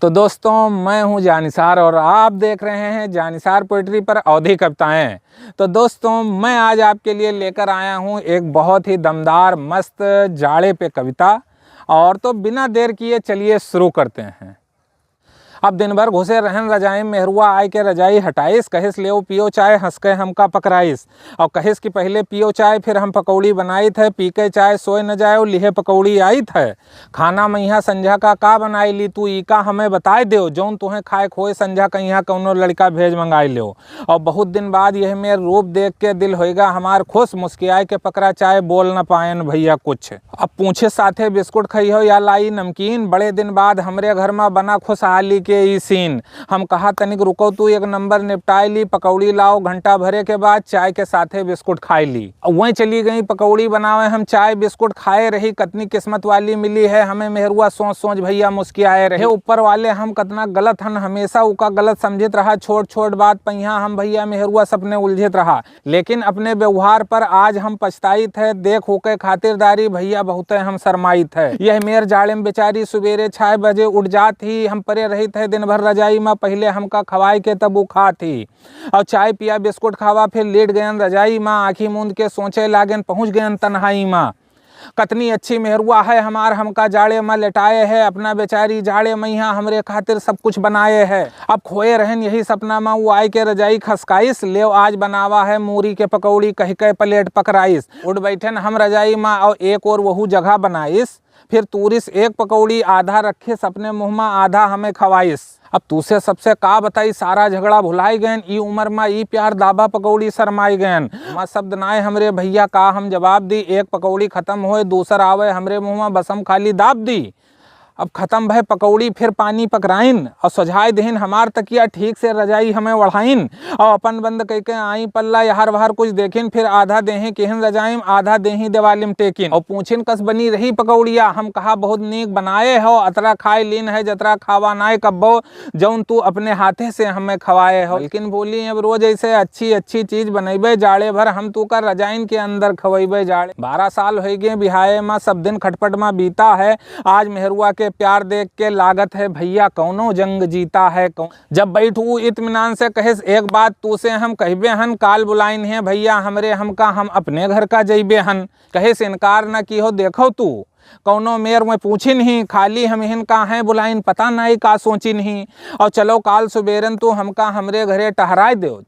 तो दोस्तों, मैं हूं जानिसार और आप देख रहे हैं जानिसार पोइट्री पर अवधी कविताएं। तो दोस्तों, मैं आज आपके लिए लेकर आया हूं एक बहुत ही दमदार मस्त जाड़े पे कविता। और तो बिना देर किए चलिए शुरू करते हैं। अब दिन भर घुसे रहन रजाई, मेहरुआ आय के रजाई हटाइस, कहिस ले पियो चाय, हंस के हमका पकड़ाइस। और कहिस कि पहले पियो चाय फिर हम पकौड़ी बनाई थे, पी के चाय सोए न जाए लिहे पकौड़ी आई थे। खाना मैया संझा का बनाई ली, तू ईका हमें बताए दो, जौन तुम्हें खाए खोए संझा कहिया कौनो लड़का भेज मंगाई लो। और बहुत दिन बाद यह मेरे रूप देख के दिल होएगा हमार खुश, मुस्कियाए के पकड़ा चाय बोल न पायन भैया कुछ। अब पूछे साथे बिस्कुट खई हो या लाई नमकीन, बड़े दिन बाद हमरे घर में बना खुशहाली के ई सीन। हम कहा तनिक रुको तू एक नंबर निपटाई ली, पकौड़ी लाओ घंटा भरे के बाद चाय के साथे बिस्कुट खाई ली। वहीं चली गई पकौड़ी बनावे, हम चाय बिस्कुट खाए रही, कतनी किस्मत वाली मिली है हमें मेहरुआ, सोच सोच भैया मुस्कियाए रहे। ऊपर वाले हम कतना गलत हन, हमेशा उका गलत समझित रहा, छोट छोट बात पहिया हम भैया मेहरुआ सपने उलझित रहा। लेकिन अपने व्यवहार पर आज हम पछताई थे, देख होके खातिरदारी भैया बहुत हम शर्माई थे। यह मेर जाड़े में बेचारी सुबेरे 6 बजे उठ जात ही, हम परे रही थे दिन भर रजाई में, पहले हमका खवाई के तब वो खा थी। और चाय पिया बिस्कुट खावा फिर लेट गयन रजाई माँ, आँखी मूंद के सोचे लागन पहुँच गयन तन्हाई माँ। कतनी अच्छी मेहरुआ है हमार, हमका जाड़े में लेटाए है, अपना बेचारी जाड़े मैया हमरे खातिर सब कुछ बनाए है। अब खोए रहन यही सपना में, वो आय के रजाई खसकाइस, ले आज बनावा है मूरी के पकौड़ी, कह के प्लेट पकड़ाइस। उठ बैठन हम रजाई में और एक और वहू जगह बनाइस, फिर तूरिस एक पकौड़ी आधा रखे अपने मुँह में, आधा हमें खवाइस। अब तूसे सबसे का बताई, सारा झगड़ा भुलाई गयन, ई उम्र में ई प्यार दाबा पकौड़ी शरमाई गयन। माँ शब्द नाए हमरे भैया का हम जवाब दी, एक पकौड़ी खत्म होए दूसर आवे हमरे मुँह में, बस हम खाली दाब दी। अब खत्म भय पकौड़ी फिर पानी पकड़ाइन, और सजाए दहिन हमार तकिया ठीक से रजाई हमें ओढ़ाइन। और अपन बंद कह के आई पल्ला यहार वहार कुछ देखिन, फिर आधा देही केहन रजाइम आधा देही देवालिम टेकिन। और पूछिन कस बनी रही पकौड़िया, हम कहा बहुत नीक बनाए हो, अतरा खाए लीन है जतरा खावा नाय कब्बो, जौन तू अपने हाथे से हमें खवाए हो। लेकिन बोली अब रोज ऐसे अच्छी अच्छी चीज बनेबे, जाड़े भर हम तू का रजाइन के अंदर खवेबे। जाड़े 12 साल हो गए बिहाए में, सब दिन खटपट में बीता है, आज मेहरुआ के प्यार देख के लागत है भैया कौनो जंग जीता है। जब बैठू इत्मीनान से कहिस एक बात तू से हम कहबे हन, काल बुलाइन है भैया हमरे हमका, हम अपने घर का जइबे हन। कहिस इनकार न की हो देखो तू, कौनो मेर में पूछी नहीं, खाली हम हिन का है बुलाइन पता नहीं का सोची नहीं। और चलो काल सुबेरन तू हमका हमरे घरे टहराए दो।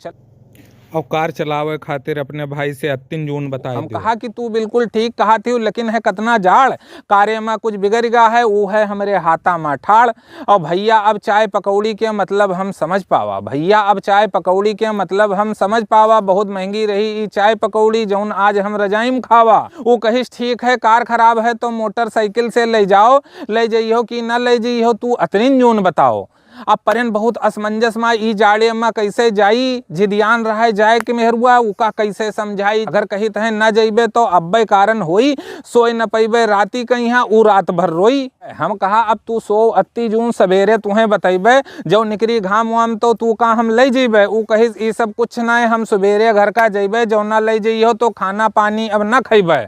और कार चलावे खातिर अपने भाई से 3 जून बताए। हम कहा कि तू बिल्कुल ठीक कहा थी, लेकिन है कतना जाड़, कारे में कुछ बिगड़ गया है, वो है हमरे हाथा में ठाड़। और भैया अब चाय पकौड़ी के मतलब हम समझ पावा, भैया अब चाय पकौड़ी के मतलब हम समझ पावा, बहुत महंगी रही ये चाय पकौड़ी जौन आज हम रजाई में खावा। वो कहिस ठीक है, कार खराब है तो मोटरसाइकिल से ले जाओ, ले जाइयो कि न ले जाइयो तू 3 जून बताओ। अब परन बहुत असमंजस में, ई जाड़े में कैसे जाई, जिदियान रहे जाए कि मेहरुआ उका कैसे समझाई। अगर कही तहे न जइबे तो अब्बे कारण होई, सोए न पैबे राती कहीं ऊ रात भर रोई। हम कहा अब तू सो 30 जून सवेरे तुम्हें बतैबे, जो निकरी घाम वाम तो तू का हम ले जइबे। ऊ कहिस ई सब कुछ ना, हम सवेरे घर का जइबे, जो ना ले जइयो तो खाना पानी अब न खइबे।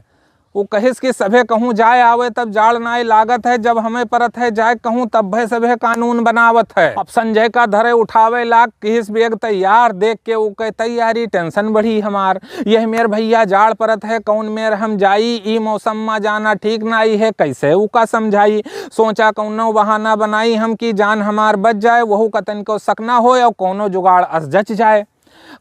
वो कहिस कि सभे कहूँ जाए आवे तब जाड़ नाय लागत है, जब हमें परत है जाए कहूँ तब भय सभे कानून बनावत है। अब संजय का धरे उठावे लाग, किस बेग तैयार देख के वो कहे तैयारी टेंशन बढ़ी हमार। यह मेर भैया जाड़ परत है कौन मेर हम जाई, ई मौसम में जाना ठीक नाई है, कैसे उका समझाई। सोचा कौनो बहाना बनाई हम की जान हमार बच जाए, वहू कतन को सकना हो और कौनो जुगाड़ अस जच जाए।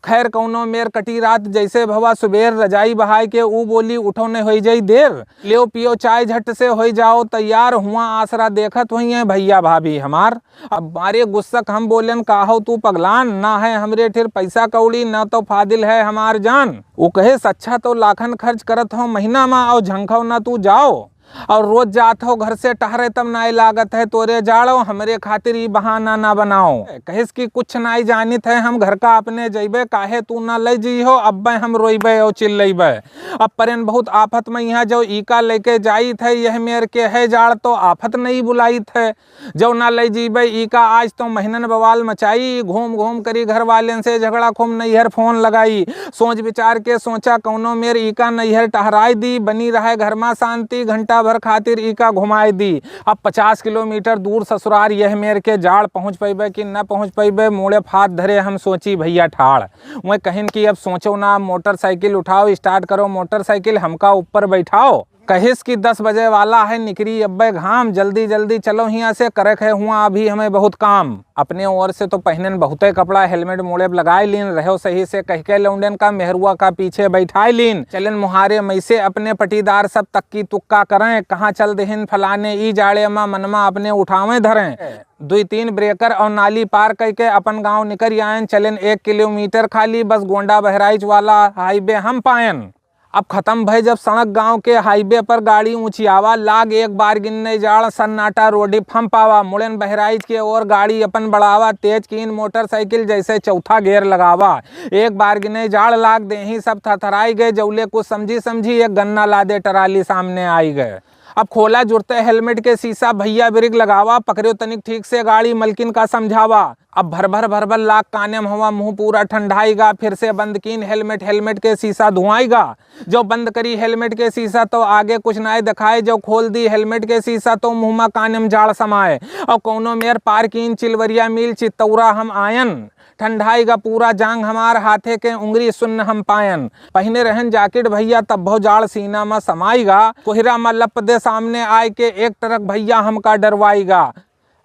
खैर कौनो मेर कटी रात जैसे भवा सुबेर रजाई बहाई के ऊ बोली उठो ने हो जाई देर, ले पियो चाय झट से हो जाओ तैयार, हुआ आसरा देखत हुई है भैया भाभी हमार। अब मारे गुस्सक हम बोलन काहो तू पगलान, ना है हमरे ठिर पैसा कौड़ी न तो फादिल है हमार जान। वो कहे अच्छा तो लाखन खर्च करत हो महीना में, और झंखो ना तू जाओ, और रोज जात हो घर से टहरे तब नाई लागत है तोरे जाड़ो, हमरे खातिर ई बहाना ना बनाओ। कहिस कि कुछ नाई जानित है, हम घर का अपने जइबे, काहे तू ना ले जी हो, अब्बे हम रोइबे और चिल्लैबे। अब परन बहुत आफत में यहाँ जो ईका लेके जाई थे, यह मेर के है जाड़ तो आफत नहीं बुलाई थे, जो ना ले जीबे ईका आज तो महीनन बवाल मचाई। घूम घूम करी घर वाले से झगड़ा खूम नैहर फोन लगाई, सोच विचार के सोचा कौनो मेर ईका नैहर टहराई दी, बनी रहे घर में शांति, घंटा घंटा भर खातिर इका घुमाई दी। अब 50 किलोमीटर दूर ससुराल यह मेर के जाड़ पहुँच पैबे कि न पहुँच पैबे, मुड़े फात धरे हम सोची भैया ठाड़। वह कहिन कि अब सोचो ना, मोटरसाइकिल उठाओ, स्टार्ट करो मोटरसाइकिल, हमका ऊपर बैठाओ। कहिस कि 10 बजे वाला है, निकरी अब्बे घाम, जल्दी जल्दी चलो यहाँ से, करक है हुआ अभी हमें बहुत काम। अपने ओर से तो पहनन बहुते कपड़ा, हेलमेट मुड़े लगाए लीन, रहो सही से कह के लौंडन का मेहरुआ का पीछे बैठाए लीन। चलन मुहारे मैसे अपने पटीदार सब तक्की तुक्का करें, कहाँ चल देहिन फलाने ई जाड़े मा मनमा अपने उठावे धरें। 2-3 ब्रेकर और नाली पार करके अपन गांव निकल आयन। चलन 1 किलोमीटर खाली बस गोंडा बहराइच वाला हाईवे हम पायन। अब खत्म भई जब सड़क, गांव के हाईवे पर गाड़ी ऊंचियावा लाग, एक बार गिनने जाड़ सन्नाटा रोडी फम पावा। मुड़न बहराइच के और गाड़ी अपन बढ़ावा, तेज कीन मोटरसाइकिल जैसे चौथा गेयर लगावा। एक बार गिने जाड़ लाग दे ही सब थरथराई गए, जौले कुछ समझी एक गन्ना लादे टराली सामने आई गए। अब खोला जुड़ते हेलमेट के शीशा, भैया ब्रेक लगावा, पकड़ो तनिक ठीक से गाड़ी, मलकिन का समझावा। अब भर लाग काने में हवा, मुंह पूरा ठंडाईगा, फिर से बंद कीन हेलमेट के शीशा धुआईगा। जो बंद करी हेलमेट के शीशा तो आगे कुछ ना दिखाए, जो खोल दी हेलमेट के शीशा तो मुंह में काने में जाड़ समाए। और कौनो मेर पार कीन चिलवरिया मिल चित्तौरा हम आयन, ठंडाईगा पूरा जांग हमार, हाथे के उंगली सुन्न हम पायन। पहने रहन जैकेट भैया तब बहु जाड़ सीना में समाईगा, कोहरा में लप दे सामने आए के एक ट्रक भैया हमका डरवाईगा।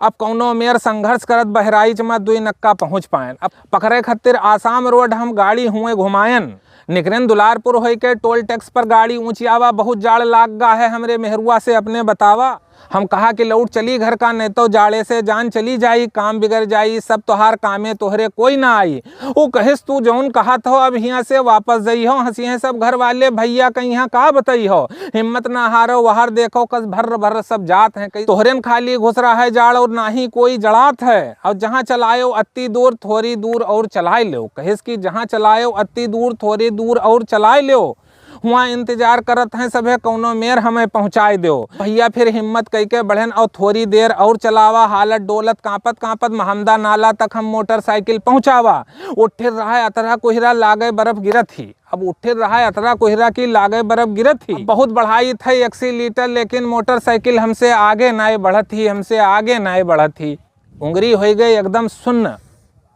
अब कौनो मेर संघर्ष करत बहराइच में 2 नक्का पहुँच पायन। अब पकड़े खतिर आसाम रोड हम गाड़ी हुए घुमायन। निकरन दुलारपुर हो के टोल टैक्स पर गाड़ी ऊंचियावा, बहुत जाड़ लाग गा है हमरे मेहरुआ से अपने बतावा। हम कहा कि लौट चली घर का, नहीं तो जाड़े से जान चली जाई, काम बिगड़ जाई, सब तोहार कामे तोहरे कोई ना आई। वो कहिस तू जौन कहा हो अब यहाँ से वापस जई हो। हंसी है सब घर वाले, भैया कहीं यहाँ कहा बताई हो, हिम्मत ना हारो, वहार देखो कस भर सब जात है, कहीं तोहरे खाली घुस रहा है जाड़ और ना ही कोई जड़ात है। और जहाँ चलायो अति दूर थोड़ी दूर और चलाए लो, कहिस कि जहाँ चलायो अति दूर थोड़ी दूर और चलाए लो, हुआ इंतजार करत हैं सभे, कौनो मेर हमें पहुंचाए दो। भैया फिर हिम्मत कई के बढ़न और थोड़ी देर और चलावा, हालत डोलत कांपत महमदा नाला तक हम मोटरसाइकिल पहुंचावा। उठे रहा अतरा कोहरा लागे बर्फ गिरत थी। अब उठे रहा अतरा कोहरा की लागे बर्फ गिरत थी। बहुत बढ़ाई थी 80 लीटर, लेकिन मोटरसाइकिल हमसे आगे नाए बढ़त थी। उंगरी हो गई एकदम सुन्न,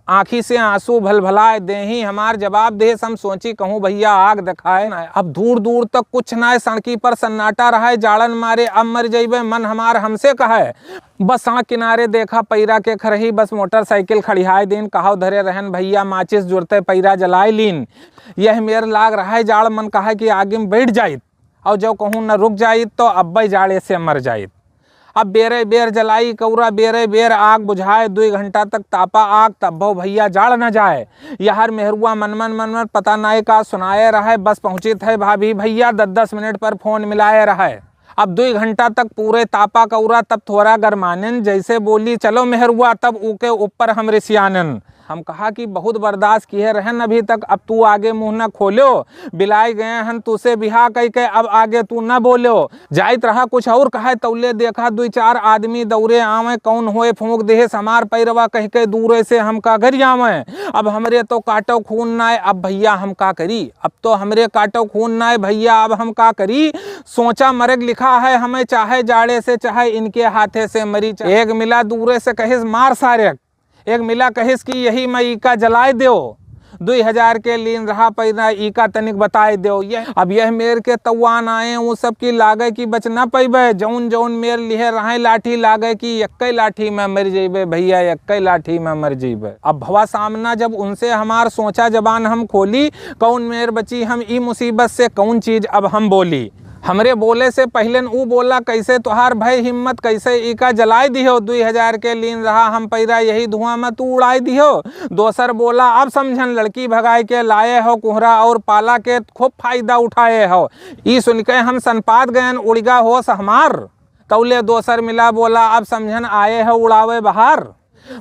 आँखी से आंसू भलभलाए दे ही हमार जवाब दे। हम सोची कहूँ भैया आग दिखाए ना। अब दूर दूर तक कुछ ना, सड़की पर सन्नाटा रहा है, जाड़न मारे अब मर जइबे मन हमार हमसे कहे। बस सड़क किनारे देखा पैरा के खरही, बस मोटरसाइकिल खड़ियाए दिन, कहाव धरे रहन भैया माचिस जुड़ते पैरा जलाए लीन। यह मेर लाग रहा है जाड़, मन कहा कि आगे में बैठ जाइत, और जो कहूँ न रुक जाइत तो अब्बे जाड़े से मर जाइत। अब बेरे बेर जलाई कौरा, बेरे बेर आग बुझाए, 2 घंटा तक तापा आग, तब भो भैया जाड़ न जाए। यहर मेहरुआ मनमन पता नाय का सुनाए रहा, बस पहुँची थे भाभी भैया 10 मिनट पर फोन मिलाए रहा। अब 2 घंटा तक पूरे तापा कौरा, तब थोड़ा गरमानन, जैसे बोली चलो मेहरुआ, तब ऊके ऊपर हम रिसियानन। हम कहा कि बहुत बर्दाश्त किए रहन अभी तक, अब तू आगे मुंह न खोलो, बिलाए गए हन तुसे बिहा कह के, अब आगे तू न बोलो। जाइत रहा कुछ और कहा, तौले देखा 2-4 आदमी दौड़े आवे, कौन होए फूंक देहे समार पैरवा कह के दूरे से हम का घर आवे। अब हमरे तो काटो खून ना है, अब भैया हम का करी, अब तो हमरे काटो खून ना है भैया, अब हम का करी। सोचा मरग लिखा है हमें, चाहे जाड़े से चाहे इनके हाथे से मरी। एक मिला दूरे से कहिस मार सारे, एक मिला कहिस कि यही मैं ईका जलाए दो, 2000 के लीन रहा पैदा ईका तनिक बताए दो। अब यह मेर के तवान आए वो सब की लागे कि बच ना पैबे, जौन मेर लिए रहे लाठी लागे कि एक लाठी में मर जेबे भैया, एक लाठी में मर जेबे। अब भवा सामना जब उनसे हमार सोचा जबान हम खोली, कौन मेर बची हम ई मुसीबत से, कौन चीज अब हम बोली। हमरे बोले से पहले ऊ बोला कैसे तोहार भाई हिम्मत, कैसे इका जलाए दियो, 2000 के लीन रहा हम पैरा, यही धुआं में तू उड़ाई दियो। दोसर बोला अब समझन लड़की भगाए के लाए हो, कोहरा और पाला के खूब फायदा उठाए हो। ई सुन के हम सनपात गयन, उड़गा होश हमार। तौले दोसर मिला बोला अब समझन आए हो उड़ावे बाहर।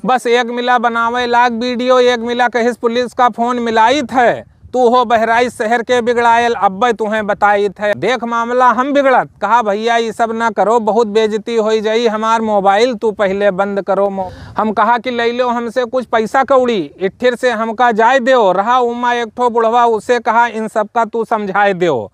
बस एक मिला बनावे लाग वीडियो, एक मिला कहिस पुलिस का फोन मिलाई थे, तू हो बहराइच शहर के बिगड़ायल, अब्बे तुम्हें बताई थे, देख मामला हम बिगड़त। कहा भैया ये सब ना करो, बहुत बेइज्जती हो जाई, हमार मोबाइल तू पहले बंद करो। हम कहा कि ले लो हमसे कुछ पैसा कौड़ी, इट्ठिर से हमका जाए दो। रहा उमा एक ठो बुढ़वा, उसे कहा इन सब का तू समझाए दो।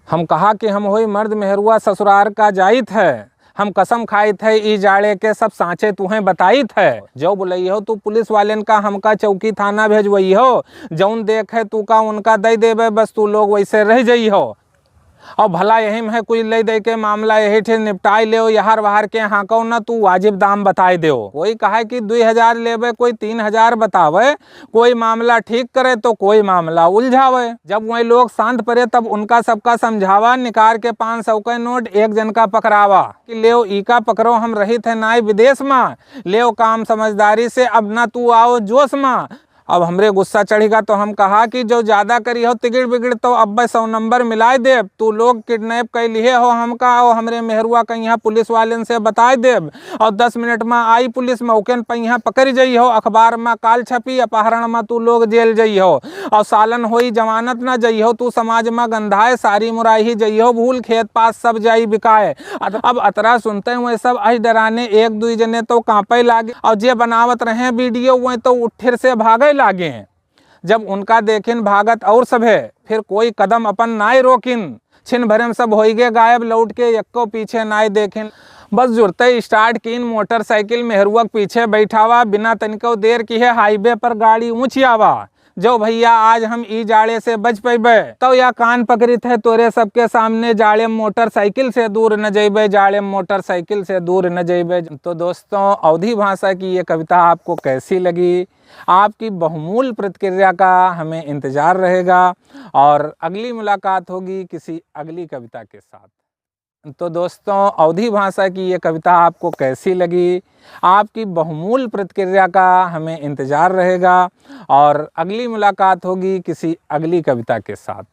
हम कहा कि हम होई मर्द मेहरुआ ससुरार का जाइत है, हम कसम खाई थे ई जाड़े के सब सांचे तुम्हें बताई थे। जो बोलई हो तू पुलिस वाले का हमका चौकी थाना भेजवई हो, जौन देखे तू का उनका दे देवे, बस तू लोग वैसे रह जई हो। और भला यही में कोई ले दे के मामला यही ठे निपटाई ले यहार वहार के हाँ कहो ना तू वाजिब दाम बताई दे। कोई कहे कि 2000 लेवे, कोई 3000 बतावे, कोई मामला ठीक करे तो कोई मामला उलझावे। जब वही लोग शांत पड़े तब उनका सबका समझावा, निकाल के 500 का नोट एक जन का पकड़ावा कि ले ई का पकड़ो, हम रही थे नाई विदेश में, ले काम समझदारी से, अब ना तू आओ जोश में। अब हमरे गुस्सा चढ़ेगा तो हम कहा कि जो ज़्यादा करी हो तिगड़ बिगड़ तो अब 100 नंबर मिलाए दे, तू लोग किडनैप कर लिए हो हमका और हमरे मेहरुआ का यहाँ पुलिस वाले से बताए दे, और 10 मिनट में आई पुलिस मौके पर यहाँ पकड़ जाइ हो, अखबार में काल छपी, अपहरण में तू लोग जेल जाइ हो और सालन होई जमानत ना जाइ हो, तू समाज में गंधाए सारी मुराही जाइ हो, भूल खेत पास सब जाई बिकाए। अब अतरा सुनते हुए सब आज डराने एक दुई जने तो कांपे लागे, और जे बनावत रहे वीडियो हुए तो उठिर से भागे लागे। जब उनका देखिन भागत और सब है, फिर कोई कदम अपन नाई रोकिन, छिन भरे में सब होइगे गायब, लौट के यक्को पीछे नाई देखिन। बस जुड़ते स्टार्ट कीन मोटरसाइकिल मेहरुआ पीछे बैठावा, बिना तनिको देर की है हाईवे पर गाड़ी ऊंची आवा। जो भैया आज हम ई जाड़े से बच पेबे तो या कान पकड़ी थे तोरे सबके सामने, जाड़े मोटरसाइकिल से दूर न जेबे, जाड़े मोटरसाइकिल से दूर न जेबे। तो दोस्तों अवधी भाषा की ये कविता आपको कैसी लगी? आपकी बहुमूल्य प्रतिक्रिया का हमें इंतजार रहेगा और अगली मुलाकात होगी किसी अगली कविता के साथ। तो दोस्तों अवधी भाषा की ये कविता आपको कैसी लगी? आपकी बहुमूल्य प्रतिक्रिया का हमें इंतजार रहेगा और अगली मुलाकात होगी किसी अगली कविता के साथ।